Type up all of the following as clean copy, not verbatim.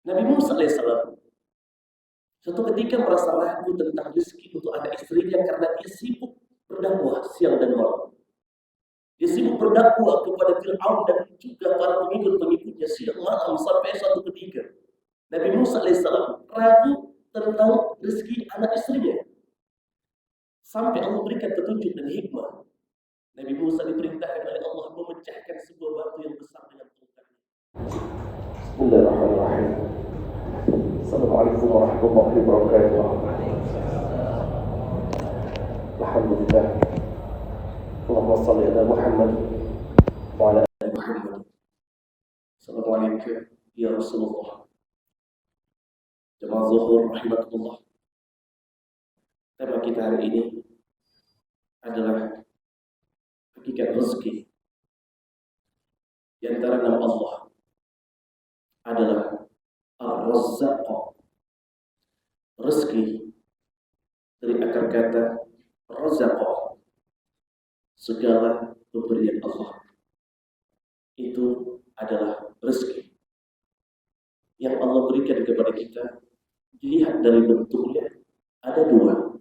Nabi Musa alaihissalam suatu ketika merasa ragu tentang rezeki untuk anak istrinya karena dia sibuk berdakwah siang dan malam. Dia sibuk berdakwah kepada Fir'aun dan juga para pengikut-pengikutnya siang malam sampai suatu ketika Nabi Musa alaihissalam ragu tentang rezeki anak istrinya. Sampai Allah berikan petunjuk dan hikmah. Nabi Musa diperintahkan oleh Allah memecahkan sebuah batu yang besar dengan tongkatnya. Bismillahirrahmanirrahim. Assalamualaikum warahmatullahi wabarakatuh. Alhamdulillah. Allahumma salli ala Muhammad wa ala ali Muhammad. Assalamualaikum ya Rasulullah. Jemaah Zuhur rahimakumullah. Tema kita hari ini adalah hakikat rezeki. Di antara nama Allah adalah Ar-Razzaq. Rezeki dari akar kata Razzaq, segala pemberian Allah itu adalah rezeki yang Allah berikan kepada kita. Dilihat dari bentuknya ada dua,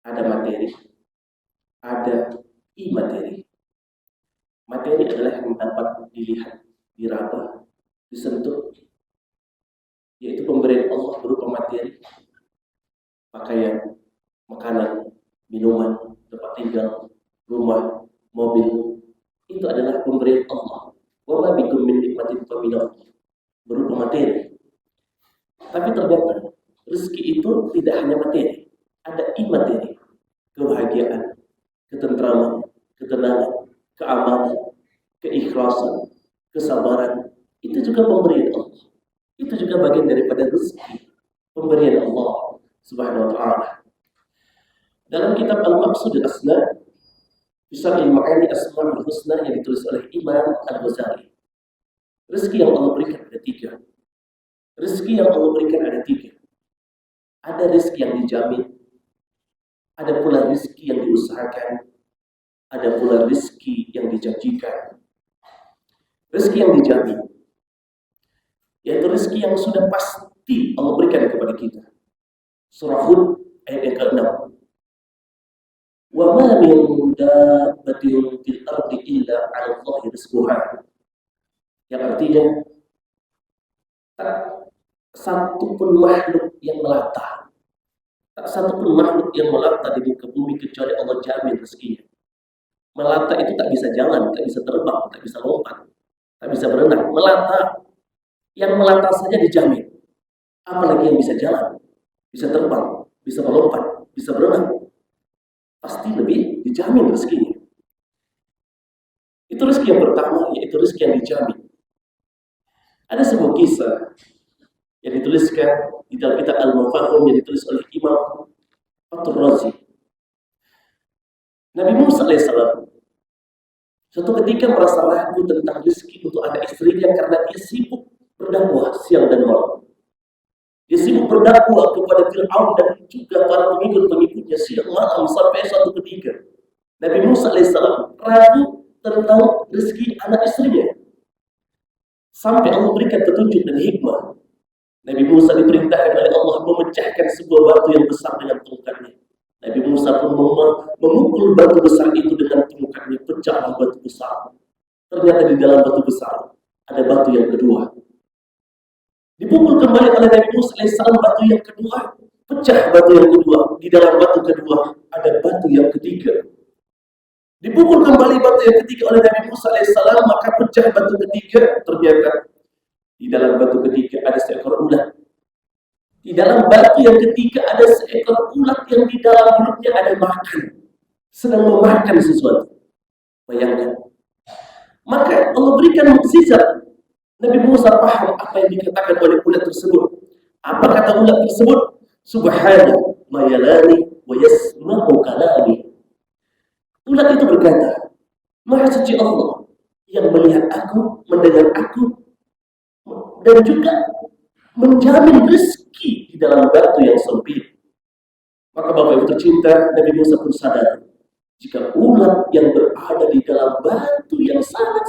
ada materi, ada imateri. Materi adalah yang dapat dilihat, diraba, disentuh, yaitu pemberian Allah berupa materi, pakaian, makanan, minuman, tempat tinggal, rumah, mobil. Itu adalah pemberian Allah. Wa ma bikum min nikmatin faminallah, berupa materi. Tapi ternyata rezeki itu tidak hanya materi, ada imateri, kebahagiaan, ketentraman, ketenangan, keamanan, keikhlasan, kesabaran. Itu juga pemberian Allah. Itu juga bagian daripada rezeki, pemberian Allah Subhanahu wa ta'ala. Dalam kitab Al-Maqsud Al-Asna, Bisaril Ma'ani Asma'ul Husna yang ditulis oleh Imam Al-Ghazali, rezeki yang Allah berikan ada tiga. Rezeki yang Allah berikan ada tiga. Ada rezeki yang dijamin, ada pula rezeki yang diusahakan, ada pula rezeki yang dijanjikan. Rezeki yang dijamin, yaitu rezeki yang sudah pasti Allah berikan kepada kita. Surah Hud ayat yang ke-6. Wa ma min dabbatin fil ardi illa 'ala Allahi rizquha. Yang artinya tak satu pun makhluk yang melata, tak satu pun makhluk yang melata di muka bumi kecuali Allah jamin rezekinya. Melata itu tak bisa jalan, tak bisa terbang, tak bisa lompat, tak bisa berenang. Melata, yang melata saja dijamin. Apalagi yang bisa jalan, bisa terbang, bisa melompat, bisa berenang, pasti lebih dijamin rezekinya. Itu rezeki yang pertama, yaitu rezeki yang dijamin. Ada sebuah kisah yang dituliskan di dalam kitab Al-Mufahhim yang ditulis oleh Imam Fathur Razi. Nabi Musa alaihissalam suatu ketika merasa ragu tentang rezeki untuk anak istrinya karena dia sibuk berdakwah siang dan malam. Dia sibuk berdakwah kepada Fir'aun dan juga para pengikut-pengikutnya siang malam sampai suatu ketika Nabi Musa alaihissalam ragu tentang rezeki anak istrinya. Sampai Allah berikan petunjuk dan hikmah. Nabi Musa diperintahkan oleh Allah memecahkan sebuah batu yang besar dengan tongkatnya. Nabi Musa pun memukul batu besar itu dengan tongkatnya, pecahlah batu besar. Ternyata di dalam batu besar ada batu yang kedua. Dipukul kembali oleh Nabi Musa alaihissalam batu yang kedua, pecah batu yang kedua. Di dalam batu kedua ada batu yang ketiga. Dipukul kembali batu yang ketiga oleh Nabi Musa alaihissalam, maka pecah batu ketiga. Ternyata di dalam batu ketiga ada seekor ulat. Di dalam batu yang ketiga ada seekor ulat yang di dalam mulutnya ada makan, sedang memakan sesuatu. Bayangkan. Maka Allah berikan mukjizat. Nabi Musa paham apa yang dikatakan oleh ulat tersebut. Apa kata ulat tersebut? Subhanahu ma yalani wa yasma'u kalami. Ulat itu berkata, Maha suci Allah yang melihat aku, mendengar aku, dan juga menjamin rezeki di dalam batu yang sempit. Maka Bapak Ibu tercinta, Nabi Musa pun sadar jika ulat yang berada di dalam batu yang sangat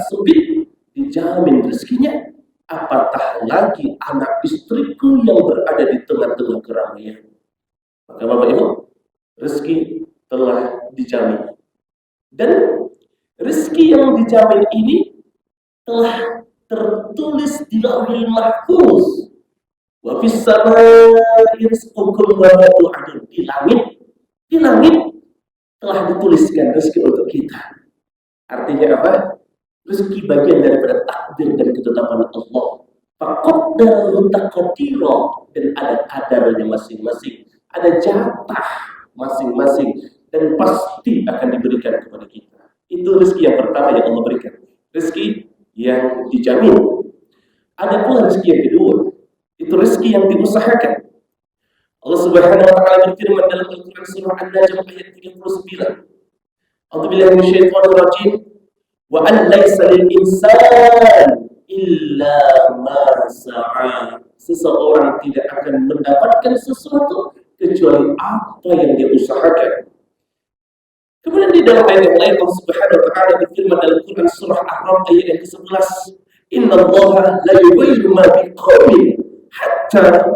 sempit dijamin rezekinya, apatah lagi anak istriku yang berada di tengah-tengah keramaian. Maka Bapak Ibu, rezeki telah dijamin. Dan rezeki yang dijamin ini telah tertulis di Lauhul Mahfuz. Wa fis samaa'i rizqukum wa ma tu'adun. Di langit telah dituliskan rezeki untuk kita. Artinya apa? Rezeki bagian daripada takdir dan ketetapan Allah. Faqaddarahu taqdira, dan ada kadarnya masing-masing, ada jatah masing-masing, dan pasti akan diberikan kepada kita. Itu rezeki yang pertama yang Allah berikan, rezeki yang dijamin. Ada pula rezeki yang kedua, itu rezeki yang diusahakan. Allah Subhanahu wa taala berfirman dalam Al-Qur'an surah An-Najm ayat 39. A'udzubillahi minasyaitonir rajim. Wa an laisa lil insan illa ma sa'a. Seseorang tidak akan mendapatkan sesuatu kecuali apa yang dia usahakan. Kemudian di dalam ayat yang lain Allah Subhanahu wa taala berfirman dalam Quran surah Ar-Ra'd ayat yang ke-11, "Innallaha la yughayyiru ma biqaumin hatta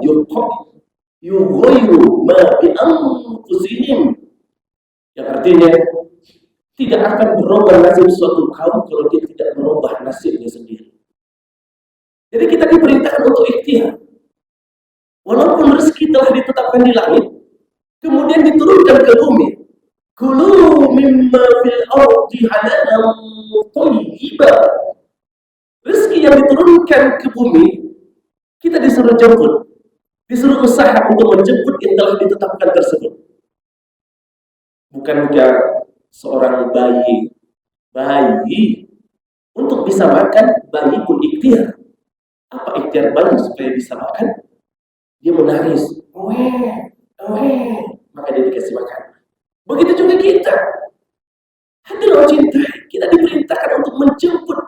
yughayyiru ma bi anfusihim." Yang artinya tidak akan berubah nasib suatu kaum kalau dia tidak merubah nasibnya sendiri. Jadi kita diperintahkan untuk ikhtiar. Walaupun rezeki telah ditetapkan di langit, kemudian diturunkan ke bumi. Kulu mimma fil ardi halalan thayyiban. Rezeki yang diturunkan ke bumi, kita disuruh jemput, disuruh usaha untuk menjemput yang telah ditetapkan tersebut. Bukankah seorang bayi untuk bisa makan, bayi pun ikhtiar. Apa ikhtiar bayi supaya bisa makan? Dia menangis, maka dia dikasih makan. Begitu juga kita. Hadirin cinta, kita diperintahkan untuk menjemput.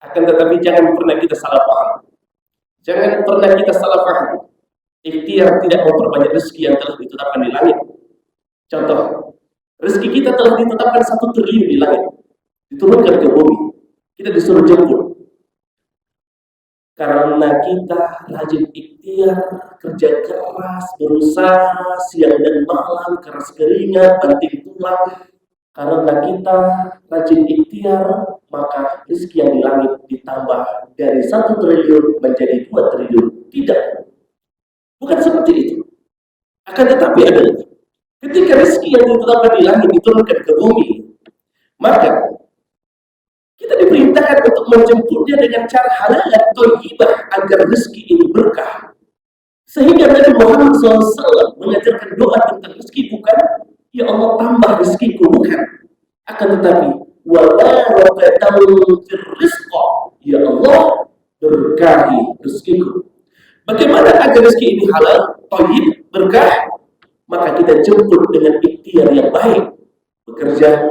Akan tetapi jangan pernah kita salah paham. Jangan pernah kita salah paham. Ikhtiar tidak memperbanyak rezeki yang telah ditetapkan di langit. Contoh, rezeki kita telah ditetapkan 1 triliun di langit, diturunkan ke bumi. Kita disuruh jemput. Karena kita rajin ikhtiar, kerja keras, berusaha siang dan malam, keras keringat, banting tulang. Karena kita rajin ikhtiar, maka rezeki yang di langit ditambah dari 1 triliun menjadi 2 triliun. Tidak. Bukan seperti itu. Akan tetapi adalah ketika rezeki yang ditetapkan di langit diturunkan ke bumi, maka kita diperintahkan untuk menjemputnya dengan cara halal dan thayyibah agar rezeki ini berkah. Sehingga Nabi Muhammad SAW mengajarkan doa tentang rezeki bukan ya Allah tambah rezekiku, bukan, akan tetapi wa barakatan fir rizqa, ya Allah berkahi rezekiku. Bagaimana agar rezeki ini halal, thayyib, berkah? Maka kita jemput dengan ikhtiar yang baik, bekerja,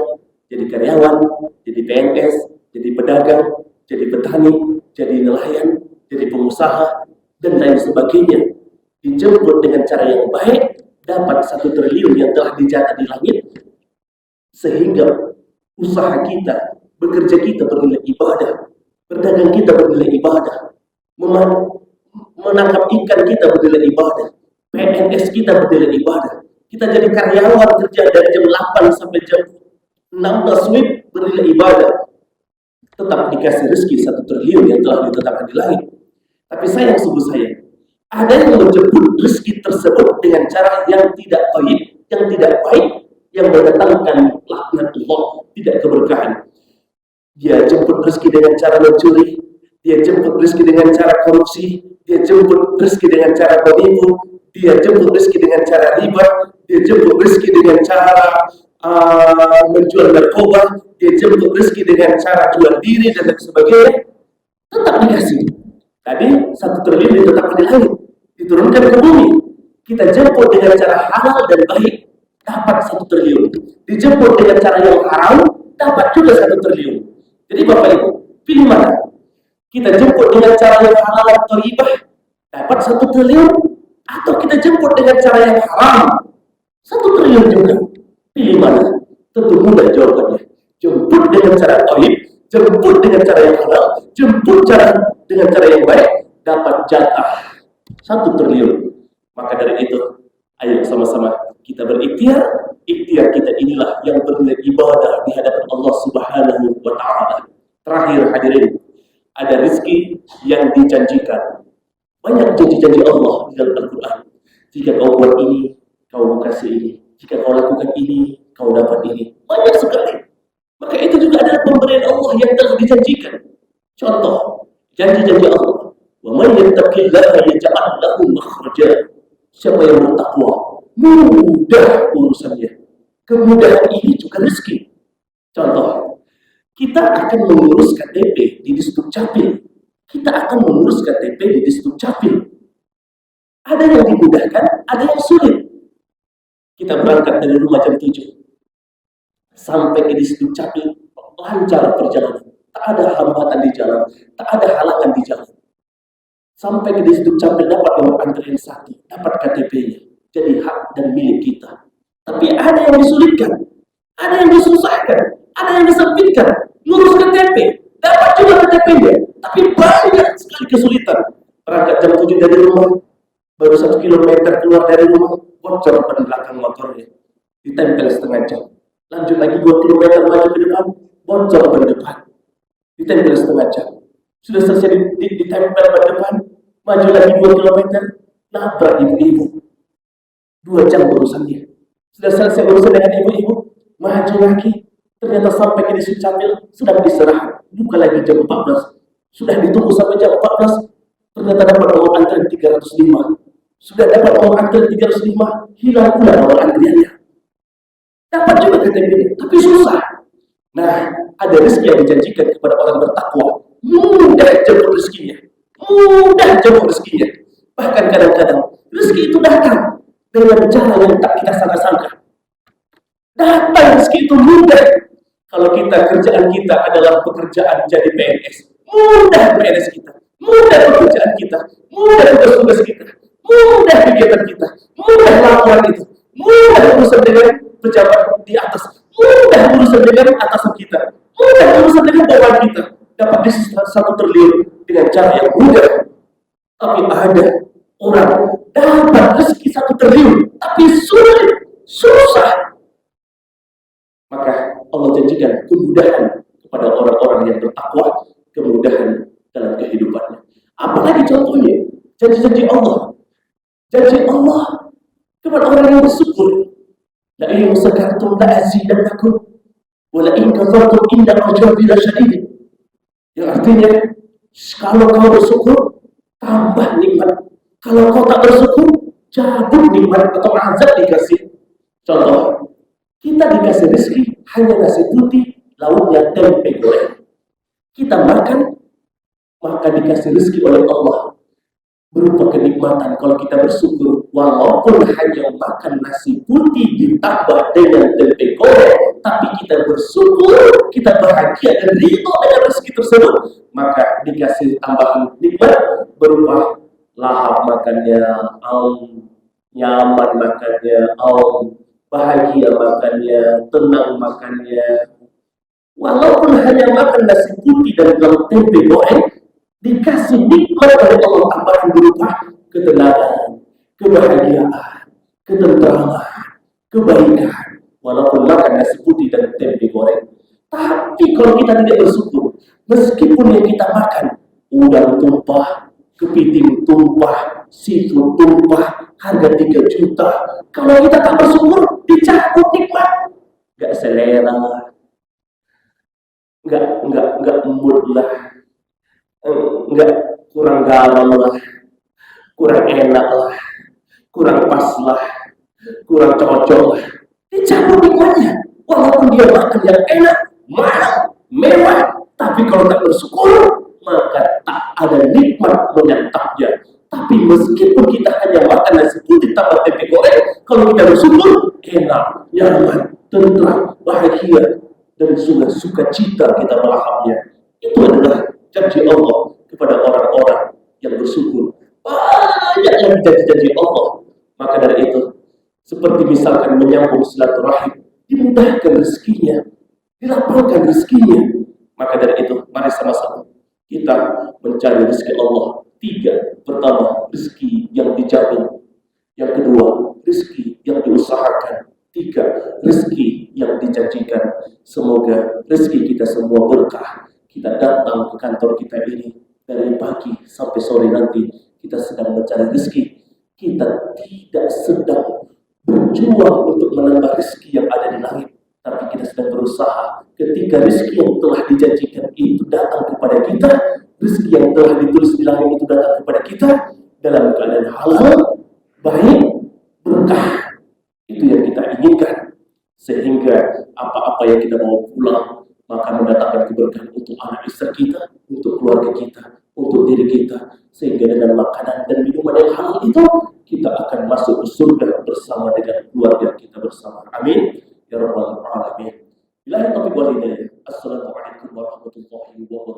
jadi karyawan, jadi PNS, jadi pedagang, jadi petani, jadi nelayan, jadi pengusaha, dan lain sebagainya. Dijemput dengan cara yang baik, dapat 1 triliun yang telah dijatah di langit, sehingga usaha kita, bekerja kita bernilai ibadah, berdagang kita bernilai ibadah, menangkap ikan kita bernilai ibadah, PNS kita bernilai ibadah. Kita jadi karyawan kerja dari jam 8 sampai jam 16 WIB bernilai ibadah. Tetap dikasih rezeki 1 triliun yang telah ditetapkan di langit. Tapi sayang sungguh sayang, ada yang menjemput rezeki tersebut dengan cara yang tidak baik, yang tidak baik, yang mendatangkan laknat Allah, tidak keberkahan. Dia jemput rezeki dengan cara mencuri, dia jemput rezeki dengan cara korupsi, dia jemput rezeki dengan cara menipu, dia jemput rezeki dengan cara riba, dia jemput rezeki dengan cara menjual narkoba, dia jemput rezeki dengan cara jual diri dan sebagainya. Tetap dikasih. Tadi 1 triliun ditetapkan di langit, diturunkan ke bumi. Kita jemput dengan cara halal dan baik, dapat 1 triliun. Dijemput dengan cara yang haram, dapat juga 1 triliun. Jadi Bapak Ibu, pilih mana? Kita jemput dengan cara yang halal atau thayyibah, dapat 1 triliun, atau kita jemput dengan cara yang haram, 1 triliun juga. Pilih mana? Tentu mudah jawabannya. Jemput dengan cara thayyib, jemput dengan cara yang halal, jemput dengan cara yang baik, dapat jatah 1 triliun. Maka dari itu, ayo sama-sama kita berikhtiar. Ikhtiar kita inilah yang bernilai ibadah di hadapan Allah Subhanahu wa Ta'ala. Terakhir hadirin, ada rezeki yang dijanjikan. Banyak janji-janji Allah di dalam Al-Quran. Jika kau buat ini, kau kasih ini. Jika kau lakukan ini, kau dapat ini. Banyak sekali. Maka itu juga adalah pemberian Allah yang telah dijanjikan. Contoh, janji-janji Allah. Wa man yattaqillaha yaj'al lahu makhraja. Siapa yang bertakwa, mudah urusannya. Kemudahan ini juga rezeki. Contoh, kita akan mengurus KTP di Disdukcapil. Kita akan mengurus KTP di Disdukcapil. Ada yang dimudahkan, ada yang sulit. Kita berangkat dari rumah jam 7. Sampai ke Disdukcapil, lancar perjalanan. Tak ada hambatan di jalan, tak ada halangan di jalan. Sampai ke Disdukcapil dapat nomor antrian 1, dapat KTP-nya. Jadi hak dan milik kita. Tapi ada yang disulitkan, ada yang disusahkan, ada yang disempitkan. Ngurus KTP, dapat juga KTP-nya. Tapi banyak sekali kesulitan. Berangkat jam 7 dari rumah, baru 1 kilometer keluar dari rumah, bocor ban belakang motornya. Ditempel setengah jam. Lanjut lagi 2 kilometer maju ke depan, bocor ban depan. Ditempel setengah jam. Sudah selesai ditempel ban depan, maju lagi 2 kilometer, nabrak ibu-ibu. 2 jam urusannya. Sudah selesai urusan dengan ibu-ibu, maju lagi. Ternyata sampai ke Disdukcapil, sudah diserah. Buka lagi jam 14. Sudah ditunggu sampai jam 14. Ternyata dapat nomor antrian 305. Sudah dapat nomor antrian 305, hilang pula nomor antriannya. Dapat juga KTP-nya, tapi susah. Nah, ada rezeki yang dijanjikan kepada orang bertakwa. Mudah jemput rezekinya. Mudah jemput rezekinya. Bahkan kadang-kadang rezeki itu datang dengan cara yang tak kita sangka-sangka. Datang rezeki itu mudah. Kalau kerjaan kita adalah pekerjaan jadi PNS, mudah PNS kita, mudah pekerjaan kita, mudah tugas-tugas kita, mudah kegiatan kita, mudah laporan itu, mudah urusan dengan pejabat di atas, mudah urusan dengan atasan kita, mudah urusan dengan bawahan kita. Dapat di 1 triliun dengan cara yang mudah. Tapi ada orang dapat rezeki 1 triliun, tapi sulit, susah. Maka Allah janjikan kemudahan kepada orang-orang yang bertakwa, kemudahan dalam kehidupannya. Apalagi contohnya, janji-janji Allah. Janji Allah kepada orang yang bersyukur. La in sakartum la azidannakum wa la in kafartum inna azabi lasyadid. Yang artinya, kalau kau bersyukur, tambah nikmat. Kalau kau tak bersyukur, cabut nikmat atau azab dikasih. Contoh, kita dikasih rezeki hanya nasi putih, lauknya tempe goreng. Kita makan, maka dikasih rezeki oleh Allah berupa kenikmatan. Kalau kita bersyukur, walaupun hanya makan nasi putih ditambah dengan tempe goreng, tapi kita bersyukur, kita bahagia dan ridho dengan rezeki tersebut, maka dikasih tambahan nikmat berupa lahap makannya, nyaman makannya, bahagia makannya, tenang makannya. Walaupun hanya makan nasi putih dan tempe goreng, dikasih nikmat oleh Allah tambahan berupa ketenangan, kebahagiaan, ketentraman, kebaikan. Walaupun makan nasi putih dan tempe goreng. Tapi kalau kita tidak bersyukur, meskipun yang kita makan udang tumpah, kepiting tumpah, seafood tumpah, harga 3 juta. Kalau kita tak bersyukur, dicabut nikmat. Gak selera, gak mood lah, gak kurang garam lah, kurang enak lah, kurang pas lah, kurang cocok lah. Dicabut nikmatnya. Walaupun dia makan yang enak, mahal, mewah, tapi kalau tak bersyukur, maka tak ada nikmat menyantapnya. Tapi meskipun kita hanya makan nasi putih tambah tempe goreng, kalau kita bersyukur, enak, nyaman, tentram, bahagia, dan suka cita kita melahapnya. Itu adalah janji Allah kepada orang-orang yang bersyukur. Banyak lagi janji-janji Allah. Maka dari itu, seperti misalkan menyambung silaturahim, dimudahkan rezekinya, dilapangkan rezekinya. Maka dari itu, mari sama-sama Kita mencari rezeki Allah 3. Pertama, rezeki yang dijamin. Yang kedua, rezeki yang diusahakan. 3. Rezeki yang dijanjikan. Semoga rezeki kita semua berkah. Kita datang ke kantor kita ini dari pagi sampai sore nanti, kita sedang mencari rezeki. Kita tidak sedang berjuang untuk menambah rezeki yang ada di langit, tapi kita sedang berusaha. Ketika rezeki yang telah dijanjikan itu datang kepada kita, rezeki yang telah ditulis di langit itu datang kepada kita dalam keadaan halal, baik, berkah. Itu yang kita inginkan, sehingga apa-apa yang kita mau pulang maka mendatangkan keberkahan untuk anak istri kita, untuk keluarga kita, untuk diri kita, sehingga dengan makanan dan minuman yang halal itu kita akan masuk ke surga bersama dengan keluarga kita bersama. Amin ya rabbal alamin. Billahi taufiq wal hidayah. Assalamualaikum warahmatullahi wabarakatuh.